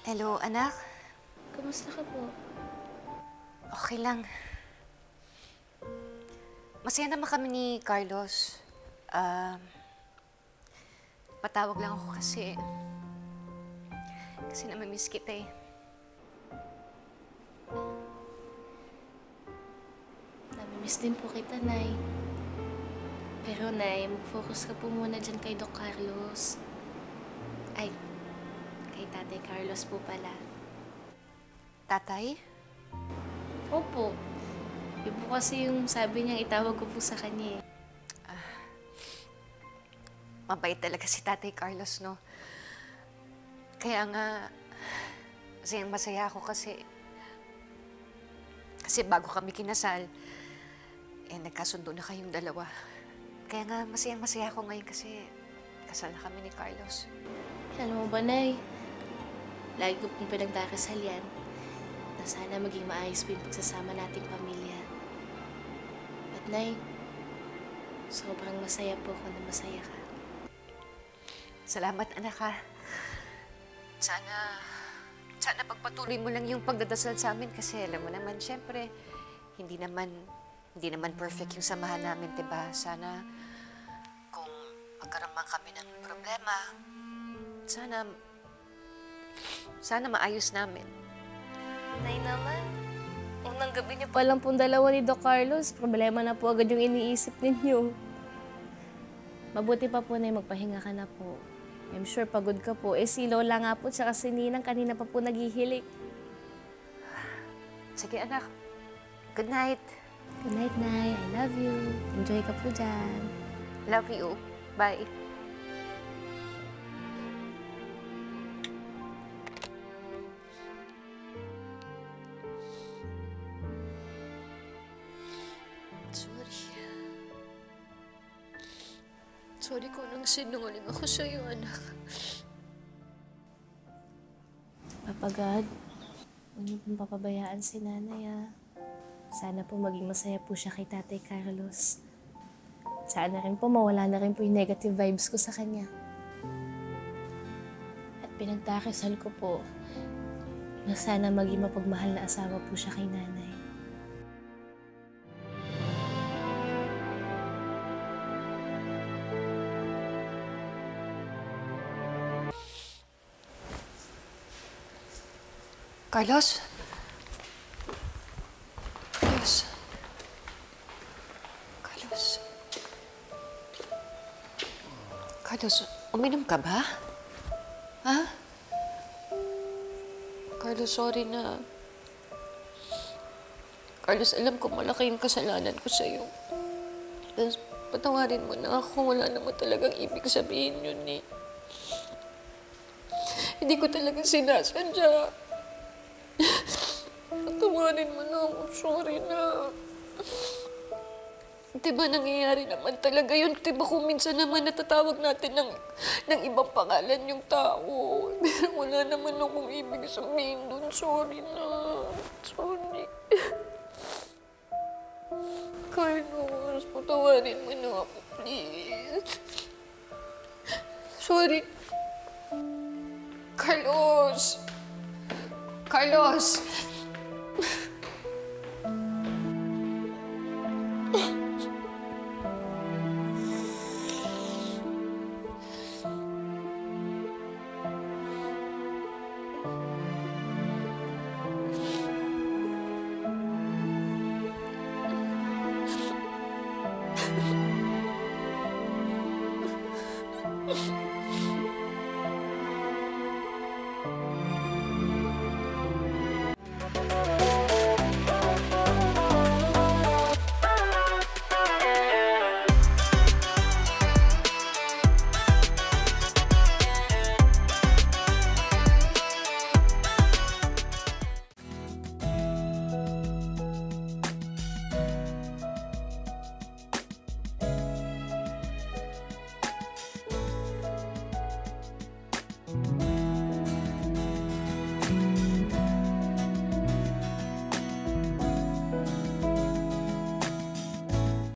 Hello, anak. Kamusta ka po? Okay lang. Masaya naman kami ni Carlos. Patawag lang ako kasi namimiss kita eh. Namimiss din po kita, Nay. Pero, Nay, mag-focus ka po muna dyan kay Doc Carlos. Ay, kay Tatay Carlos po pala. Tatay? Opo. Yun po kasi yung sabi niyang itawag ko po sa kanya eh. Mabait talaga si Tatay Carlos, no? Kaya nga, masaya ako kasi bago kami kinasal, nagkasundo na kayong dalawa. Kaya nga, masaya ako ngayon kasi kasal na kami ni Carlos. Alam mo ba, Nay? Lagi ko pong pinagdakasal yan na sana maging maayos po yung pagsasama nating pamilya. At, Nay, sobrang masaya po ako na masaya ka. Salamat, anak, ha. Sana pagpatuloy mo lang yung pagdadasal sa amin kasi alam mo naman, syempre, hindi naman perfect yung samahan namin, diba? Sana kung magkaroon man kami ng problema, sana maayos namin. Nay naman, unang gabi niyo pa lang pong dalawa ni Doc Carlos, problema na po agad yung iniisip ninyo. Mabuti pa po na magpahinga ka na po. I'm sure pagod ka po. Si Lola nga po, tsaka si Ninang kanina pa po naghihilik. Sige, anak. Good night. Good night, Nay. I love you. Enjoy ka po dyan. Love you. Bye. Sorry kung nang sinungaling ako sa'yo, anak. Papa God, huwag niyo pong papabayaan si Nanay, ah. Sana po maging masaya po siya kay Tatay Carlos. Sana rin po mawala na rin po yung negative vibes ko sa kanya. At pinagdakasal ko po na sana maging mapagmahal na asawa po siya kay Nanay. Carlos? Carlos, uminom ka ba? Ha? Carlos, sorry na. Carlos, alam ko malaki yung kasalanan ko sa'yo. Patawarin mo na ako. Wala naman talagang ibig sabihin yun eh. Hindi ko talaga sinasadya. Patawarin mo na ako. Sorry na. Diba nangyayari naman talaga yun? Diba kung minsan naman natatawag natin ng ibang pangalan yung tao? Pero wala naman akong ibig sabihin dun. Sorry na. Sorry. Carlos, patawarin mo na ako, please. Sorry. Carlos! Carlos!